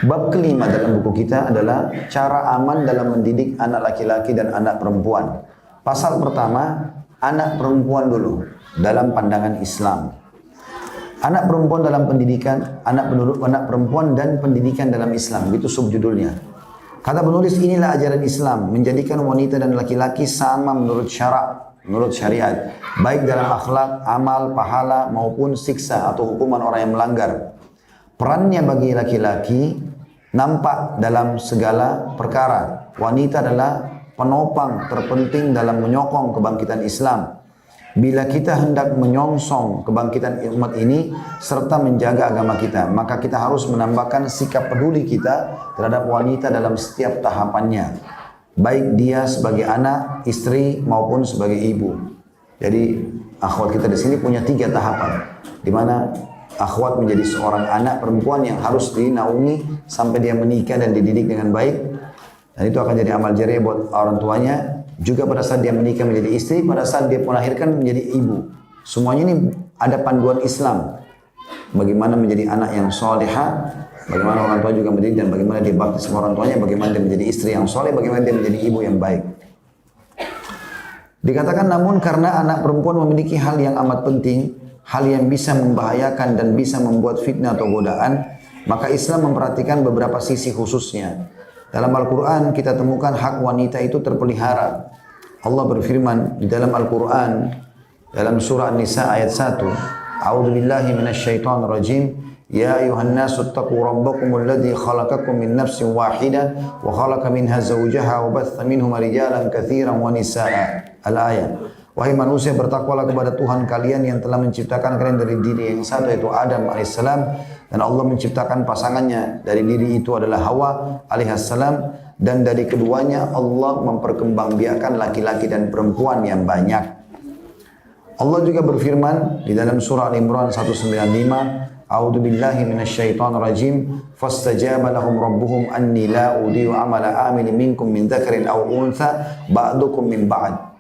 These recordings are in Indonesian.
Bab kelima dalam buku kita adalah cara aman dalam mendidik anak laki-laki dan anak perempuan. Pasal pertama, anak perempuan dulu dalam pandangan Islam. Anak perempuan dalam pendidikan, anak perempuan dan pendidikan dalam Islam, itu subjudulnya. Kata penulis, inilah ajaran Islam, menjadikan wanita dan laki-laki sama menurut syarak, menurut syariat, baik dalam akhlak, amal, pahala maupun siksa atau hukuman orang yang melanggar. Perannya bagi laki-laki nampak dalam segala perkara. Wanita adalah penopang terpenting dalam menyokong kebangkitan Islam. Bila kita hendak menyongsong kebangkitan umat ini serta menjaga agama kita, maka kita harus menambahkan sikap peduli kita terhadap wanita dalam setiap tahapannya, baik dia sebagai anak, istri maupun sebagai ibu. Jadi akhwat kita di sini punya 3 tahapan, di mana akhwat menjadi seorang anak perempuan yang harus dinaungi sampai dia menikah dan dididik dengan baik, dan itu akan jadi amal jariah buat orang tuanya. Juga pada saat dia menikah menjadi istri, pada saat dia melahirkan menjadi ibu. Semuanya ini ada panduan Islam. Bagaimana menjadi anak yang solehah, bagaimana orang tua juga mendidik, dan bagaimana dia bakti sama orang tuanya, bagaimana dia menjadi istri yang soleh, bagaimana dia menjadi ibu yang baik. Dikatakan namun karena anak perempuan memiliki hal yang amat penting, hal yang bisa membahayakan dan bisa membuat fitnah atau godaan, maka Islam memperhatikan beberapa sisi khususnya. Dalam Al-Quran kita temukan hak wanita itu terpelihara. Allah berfirman di dalam Al-Quran, dalam surah An-Nisa ayat 1, A'udzu billahi minasyaitonir rajim. Ya ayuhan nasu attaqu rabbakumul ladzi khalaqakum min nafsin wahidah wa khalaqa minha zawjaha wa batha minhuma rijalan katsiran wa nisaa. Al-ayat. Wahai manusia, bertakwalah kepada Tuhan kalian yang telah menciptakan kalian dari diri yang satu, yaitu Adam alaihissalam, dan Allah menciptakan pasangannya dari diri itu adalah Hawa alaihissalam, dan dari keduanya Allah memperkembangbiakan laki-laki dan perempuan yang banyak. Allah juga berfirman di dalam surah Al-Imran 195, A'udzu billahi minasyaitonir rajim, fastajaba lahum rabbuhum anni la udiyu amala amilin minkum min dzakarin aw untha ba'dukum min ba'd.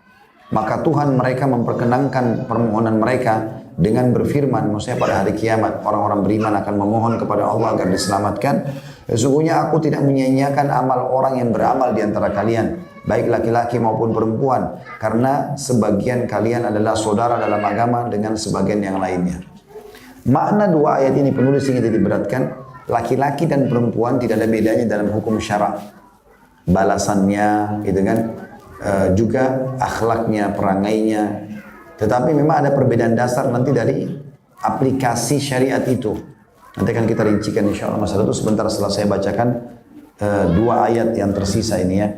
Maka Tuhan mereka memperkenankan permohonan mereka dengan berfirman, maksudnya pada hari kiamat orang-orang beriman akan memohon kepada Allah agar diselamatkan. Sesungguhnya aku tidak menyia-nyiakan amal orang yang beramal di antara kalian, baik laki-laki maupun perempuan, karena sebagian kalian adalah saudara dalam agama dengan sebagian yang lainnya. Makna 2 ayat ini penulis ingin diberatkan, laki-laki dan perempuan tidak ada bedanya dalam hukum syarak, balasannya, gitu kan. Juga akhlaknya, perangainya. Tetapi memang ada perbedaan dasar nanti dari aplikasi syariat itu. Nanti akan kita rincikan insya Allah masalah itu sebentar setelah saya bacakan 2 ayat yang tersisa ini ya.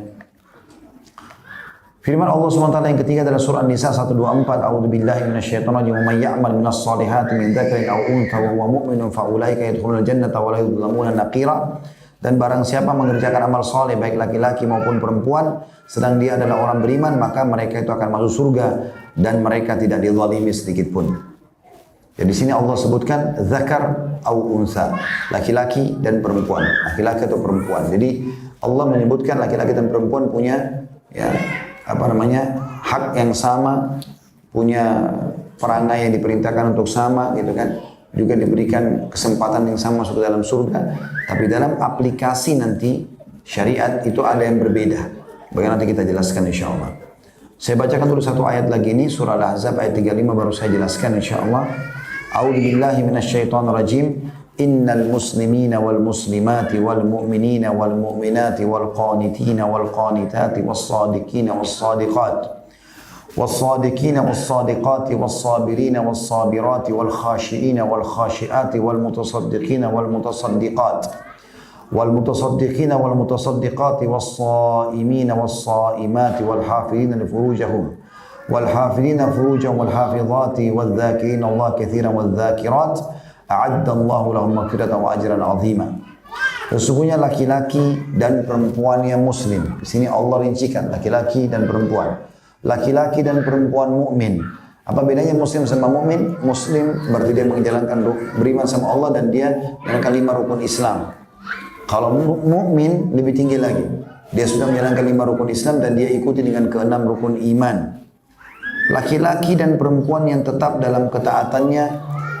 Firman Allah SWT yang ketiga dalam surah An-Nisa 124, A'udzu billahi minasyaitonir rajim, "Man ya'mal minas solihati min dzakarin aw untha wa huwa mu'minun fa ulaika yadkhulunal jannata wa la yudlamuna naqira." Dan barang siapa mengerjakan amal soleh baik laki-laki maupun perempuan sedang dia adalah orang beriman, maka mereka itu akan masuk surga dan mereka tidak dizalimi sedikit pun. Jadi di sini Allah sebutkan zakar au unsa, laki-laki dan perempuan, laki-laki atau perempuan. Jadi Allah menyebutkan laki-laki dan perempuan punya hak yang sama, punya perangai yang diperintahkan untuk sama, gitu kan. Juga diberikan kesempatan yang sama masuk ke dalam surga. Tapi dalam aplikasi nanti syariat itu ada yang berbeda. Bagaimana nanti kita jelaskan insya Allah. Saya bacakan dulu 1 ayat lagi ini, surah Al-Ahzab ayat 35 baru saya jelaskan insya Allah. A'udzu billahi minasyaitonir rajim. Innal muslimina wal muslimati wal mu'minina wal mu'minati wal qanitina wal qanitati was sadiqina was sadiqat. والصادقين والصادقات والصابرين والصابرات والخاشعين والخاشعات والمتصدقين والمتصدقات والمتصدقين والمتصدقات والصائمين والصائمات والحافظين لفروجهم والحافظين فروجهم والحافظات والذاكرين الله كثيرا والذاكرات أعد الله لهم مغفرة وأجرا عظيما. Sesungguhnya laki-laki dan perempuan yang muslim. Di sini Allah rincikan laki-laki dan perempuan. Laki-laki dan perempuan mukmin. Apa bedanya muslim sama mukmin? Muslim berarti dia menjalankan beriman sama Allah dan dia menjalankan 5 rukun Islam. Kalau mukmin lebih tinggi lagi. Dia sudah menjalankan 5 rukun Islam dan dia ikuti dengan ke-6 rukun iman. Laki-laki dan perempuan yang tetap dalam ketaatannya,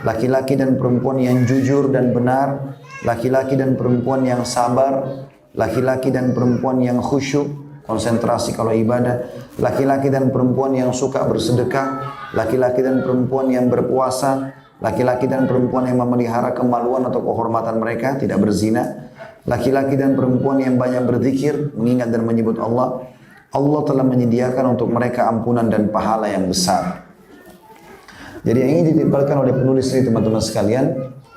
laki-laki dan perempuan yang jujur dan benar, laki-laki dan perempuan yang sabar, laki-laki dan perempuan yang khusyuk, konsentrasi kalau ibadah, laki-laki dan perempuan yang suka bersedekah, laki-laki dan perempuan yang berpuasa, laki-laki dan perempuan yang memelihara kemaluan atau kehormatan mereka, tidak berzina, laki-laki dan perempuan yang banyak berzikir, mengingat dan menyebut Allah. Allah telah menyediakan untuk mereka ampunan dan pahala yang besar. Jadi yang ingin ditimpalkan oleh penulis ini teman-teman sekalian,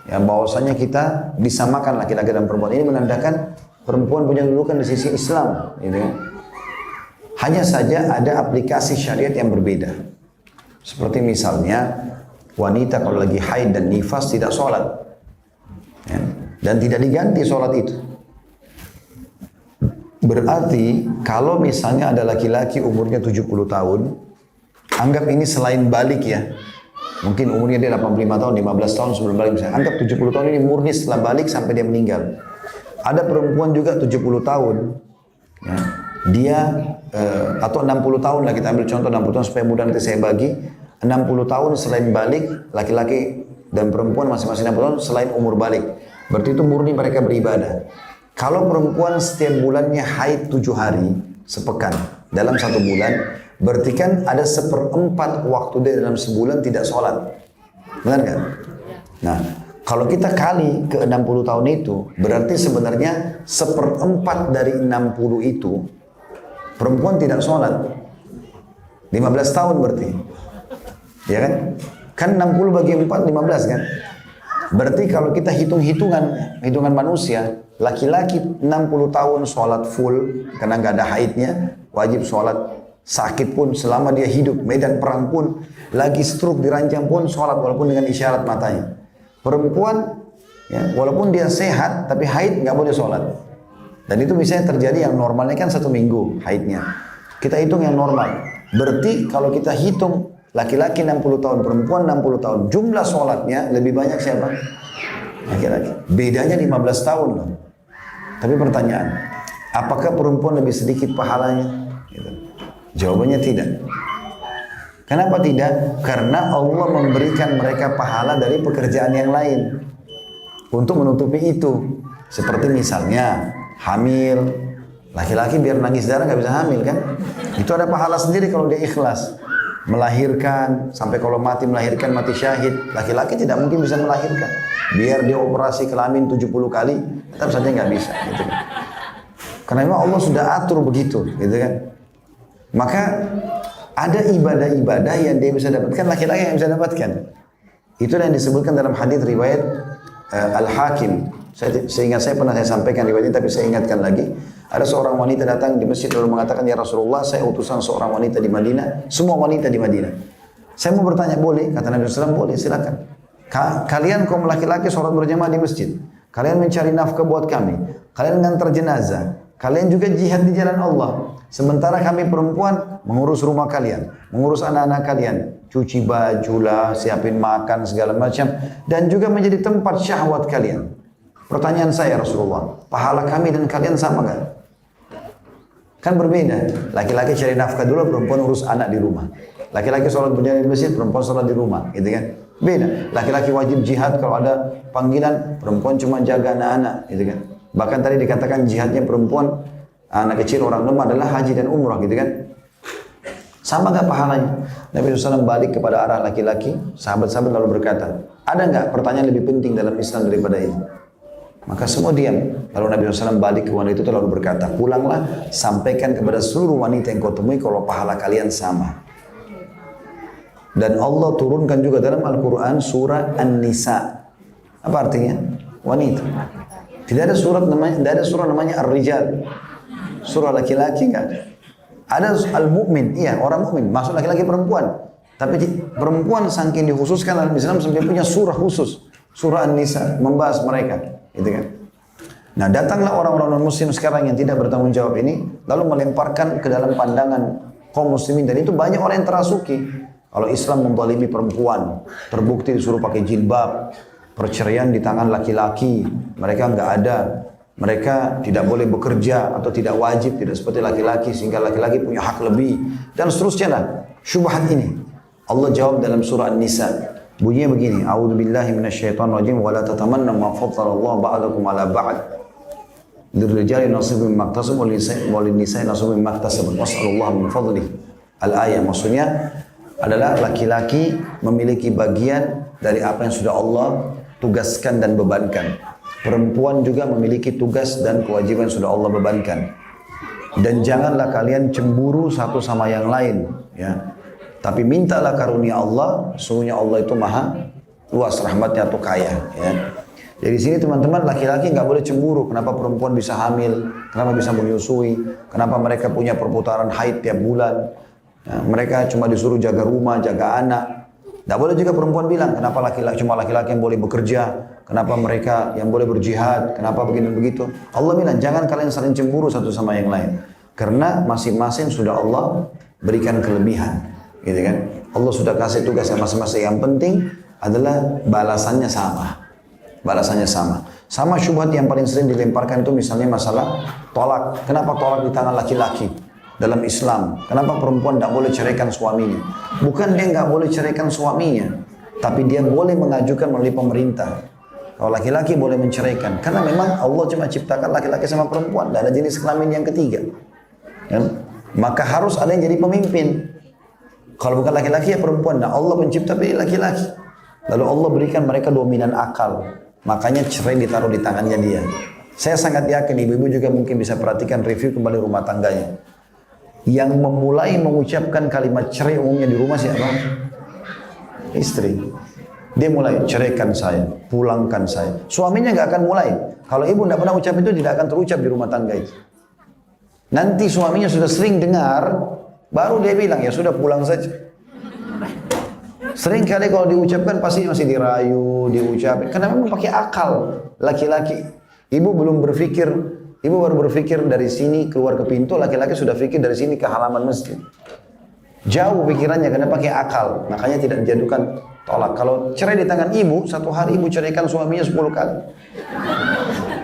ya bahwasanya kita disamakan laki-laki dan perempuan. Ini menandakan perempuan punya kedudukan di sisi Islam, gitu kan. Hanya saja ada aplikasi syariat yang berbeda. Seperti misalnya wanita kalau lagi haid dan nifas tidak sholat, ya, dan tidak diganti sholat itu. Berarti kalau misalnya ada laki-laki umurnya 70 tahun, anggap ini selain balik ya, mungkin umurnya dia 85 tahun, 15 tahun sebelum balik misalnya, anggap 70 tahun ini murni setelah balik sampai dia meninggal. Ada perempuan juga 70 tahun, ya, dia atau 60 tahun lah, kita ambil contoh 60 tahun supaya mudah nanti saya bagi. 60 tahun selain balik, laki-laki dan perempuan masing-masing 60 tahun selain umur balik. Berarti itu murni mereka beribadah. Kalau perempuan setiap bulannya haid 7 hari, sepekan, dalam 1 bulan, berarti kan ada 1/4 waktu dia dalam sebulan tidak sholat. Benar kan? Nah, kalau kita kali ke 60 tahun itu, berarti sebenarnya 1/4 dari 60 itu, perempuan tidak sholat. 15 tahun berarti. Ya kan? Kan 60 bagi 4, 15 kan? Berarti kalau kita hitungan manusia, laki-laki 60 tahun sholat full, karena nggak ada haidnya, wajib sholat, sakit pun selama dia hidup, medan perang pun, lagi stroke dirancang pun sholat walaupun dengan isyarat matanya. Perempuan, ya, walaupun dia sehat, tapi haid nggak boleh sholat. Dan itu misalnya terjadi yang normalnya kan 1 minggu haidnya. Kita hitung yang normal. Berarti kalau kita hitung laki-laki 60 tahun, perempuan 60 tahun, jumlah sholatnya lebih banyak siapa? Laki-laki. Bedanya 15 tahun loh. Tapi pertanyaan, apakah perempuan lebih sedikit pahalanya? Gitu. Jawabannya tidak. Kenapa tidak? Karena Allah memberikan mereka pahala dari pekerjaan yang lain untuk menutupi itu. Seperti misalnya hamil, laki-laki biar nangis darah nggak bisa hamil kan? Itu ada pahala sendiri kalau dia ikhlas. Melahirkan, sampai kalau mati melahirkan, mati syahid. Laki-laki tidak mungkin bisa melahirkan. Biar dia operasi kelamin 70 kali, tetap saja nggak bisa. Gitu kan. Karena memang Allah sudah atur begitu, gitu kan. Maka ada ibadah-ibadah yang dia bisa dapatkan, laki-laki yang bisa dapatkan. Itu yang disebutkan dalam hadis riwayat Al-Hakim. Seingat saya pernah saya sampaikan riwayat ini, tapi saya ingatkan lagi. Ada seorang wanita datang di masjid lalu mengatakan, ya Rasulullah, saya utusan seorang wanita di Madinah, semua wanita di Madinah. Saya mau bertanya, boleh? Kata Nabi SAW, boleh, silakan. Kalian kaum laki-laki sholat berjamaah di masjid. Kalian mencari nafkah buat kami. Kalian ngantar jenazah. Kalian juga jihad di jalan Allah. Sementara kami perempuan mengurus rumah kalian, mengurus anak-anak kalian, cuci baju lah, siapin makan segala macam, dan juga menjadi tempat syahwat kalian. Pertanyaan saya Rasulullah, pahala kami dan kalian sama gak? Kan berbeda. Laki-laki cari nafkah dulu, perempuan urus anak di rumah. Laki-laki sholat berjamaah di masjid, perempuan sholat di rumah, gitu kan? Beda. Laki-laki wajib jihad kalau ada panggilan, perempuan cuma jaga anak-anak, gitu kan? Bahkan tadi dikatakan jihadnya perempuan, anak kecil, orang lemah adalah haji dan umrah, gitu kan? Sama gak pahalanya? Nabi SAW balik kepada arah laki-laki, sahabat-sahabat lalu berkata, ada gak pertanyaan lebih penting dalam Islam daripada ini? Maka semua diam. Lalu Nabi SAW balik ke wanita itu lalu berkata, pulanglah, sampaikan kepada seluruh wanita yang kau temui kalau pahala kalian sama. Dan Allah turunkan juga dalam Al-Quran surah An-Nisa. Apa artinya? Wanita. Tidak ada surah namanya Ar-Rijal. Surah laki-laki enggak ada. Ada Al-Mu'min, iya orang mukmin, maksud laki-laki perempuan. Tapi perempuan saking dikhususkan dalam Islam sampai punya surah khusus. Surah An-Nisa membahas mereka. Gitu kan? Nah, datanglah orang-orang non-muslim sekarang yang tidak bertanggung jawab ini, lalu melemparkan ke dalam pandangan kaum muslimin, dan itu banyak orang yang terasuki. Kalau Islam menzalimi perempuan, terbukti disuruh pakai jilbab, perceraian di tangan laki-laki, mereka nggak ada, mereka tidak boleh bekerja atau tidak wajib, tidak seperti laki-laki, sehingga laki-laki punya hak lebih, dan seterusnya lah. Syubhat ini Allah jawab dalam surah An-Nisa, Bunyinya begini, A'udzubillahi minasyaitonirrajim wa la tatamannu ma faddala Allah ba'dakum 'ala ba'd. Lirrijali nasibun mimma iktasabu wa lin-nisa'i nasibun mimma iktasabu. Was'alullaha min fadlih. Al-ayah maksudnya adalah laki-laki memiliki bagian dari apa yang sudah Allah tugaskan dan bebankan. Perempuan juga memiliki tugas dan kewajiban yang sudah Allah bebankan. Dan janganlah kalian cemburu satu sama yang lain, ya. Tapi mintalah karunia Allah, sesungguhnya Allah itu maha luas rahmatnya atau kaya, ya. Jadi sini teman-teman, laki-laki nggak boleh cemburu. Kenapa perempuan bisa hamil? Kenapa bisa menyusui? Kenapa mereka punya perputaran haid tiap bulan? Ya, mereka cuma disuruh jaga rumah, jaga anak. Nggak boleh juga perempuan bilang, kenapa cuma laki-laki yang boleh bekerja? Kenapa mereka yang boleh berjihad? Kenapa begini begitu? Allah bilang, jangan kalian saling cemburu satu sama yang lain. Karena masing-masing sudah Allah berikan kelebihan, gitu kan? Allah sudah kasih tugas yang masing-masing. Yang penting adalah balasannya sama. Balasannya sama. Sama syubhat yang paling sering dilemparkan itu misalnya masalah tolak. Kenapa tolak di tangan laki-laki dalam Islam? Kenapa perempuan tidak boleh ceraikan suaminya? Bukan dia nggak boleh ceraikan suaminya, tapi dia boleh mengajukan melalui pemerintah. Kalau laki-laki boleh menceraikan, karena memang Allah cuma ciptakan laki-laki sama perempuan, tidak ada jenis kelamin yang ketiga. Ya? Maka harus ada yang jadi pemimpin. Kalau bukan laki-laki ya perempuan. Nah Allah mencipta pilih laki-laki. Lalu Allah berikan mereka dominan akal. Makanya cerai ditaruh di tangannya dia. Saya sangat yakin ibu-ibu juga mungkin bisa perhatikan review kembali rumah tangganya. Yang memulai mengucapkan kalimat cerai umumnya di rumah siapa? Istri. Dia mulai, ceraikan saya, pulangkan saya. Suaminya nggak akan mulai. Kalau ibu tidak pernah ucap itu, tidak akan terucap di rumah tangga itu. Nanti suaminya sudah sering dengar, baru dia bilang, ya sudah pulang saja. Sering kali kalau diucapkan pasti masih dirayu, diucapin. Karena memang pakai akal laki-laki. Ibu belum berpikir, ibu baru berpikir dari sini keluar ke pintu, laki-laki sudah pikir dari sini ke halaman masjid. Jauh pikirannya karena pakai akal, makanya tidak dijatuhkan tolak. Kalau cerai di tangan ibu, satu hari ibu ceraikan suaminya 10 kali.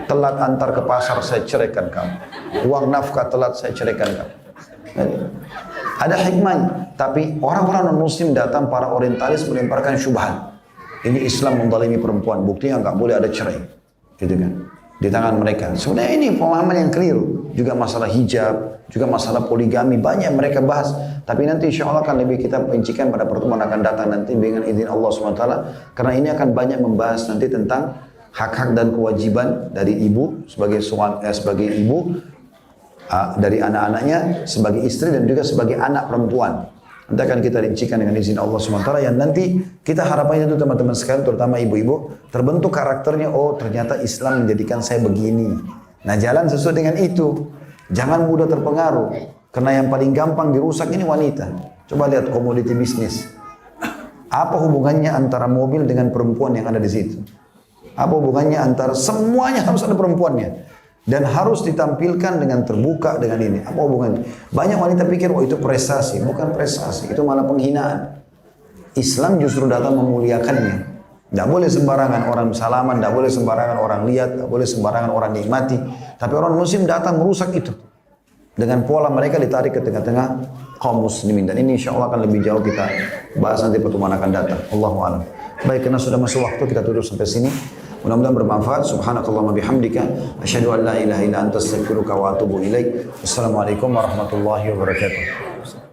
Telat antar ke pasar, saya ceraikan kamu. Uang nafkah telat, saya ceraikan kamu. Ada hikmahnya, tapi orang-orang non-muslim datang, para orientalis melemparkan syubhat. Ini Islam menzalimi perempuan, buktinya nggak boleh ada cerai, gitu kan? Di tangan mereka. Sebenarnya ini pemahaman yang keliru. Juga masalah hijab, juga masalah poligami, banyak mereka bahas. Tapi nanti insya Allah akan lebih kita rincikan pada pertemuan akan datang nanti dengan izin Allah SWT. Karena ini akan banyak membahas nanti tentang hak-hak dan kewajiban dari ibu sebagai ibu, dari anak-anaknya, sebagai istri dan juga sebagai anak perempuan. Nanti akan kita rincikan dengan izin Allah SWT yang nanti kita harapannya itu teman-teman sekalian, terutama ibu-ibu, terbentuk karakternya, oh ternyata Islam menjadikan saya begini. Nah jalan sesuai dengan itu. Jangan mudah terpengaruh. Karena yang paling gampang dirusak ini wanita. Coba lihat komoditi bisnis. Apa hubungannya antara mobil dengan perempuan yang ada di situ? Apa hubungannya antara semuanya harus ada perempuannya? Dan harus ditampilkan dengan terbuka dengan ini. Apa hubungannya? Banyak wanita pikir, oh itu prestasi. Bukan prestasi, itu malah penghinaan. Islam justru datang memuliakannya. Tidak boleh sembarangan orang salaman, tidak boleh sembarangan orang lihat, tidak boleh sembarangan orang nikmati. Tapi orang muslim datang merusak itu. Dengan pola mereka ditarik ke tengah-tengah kaum muslimin. Dan ini insya Allah akan lebih jauh kita bahas nanti pertemuan akan datang. Allahu a'lam. Baik, karena sudah masuk waktu kita tutup sampai sini. Mudah-mudahan bermanfaat. Subhanakallahumma bihamdika asyhadu an la ilaha illa anta astaghfiruka wa atubu ilaik. Wassalamualaikum warahmatullahi wabarakatuh.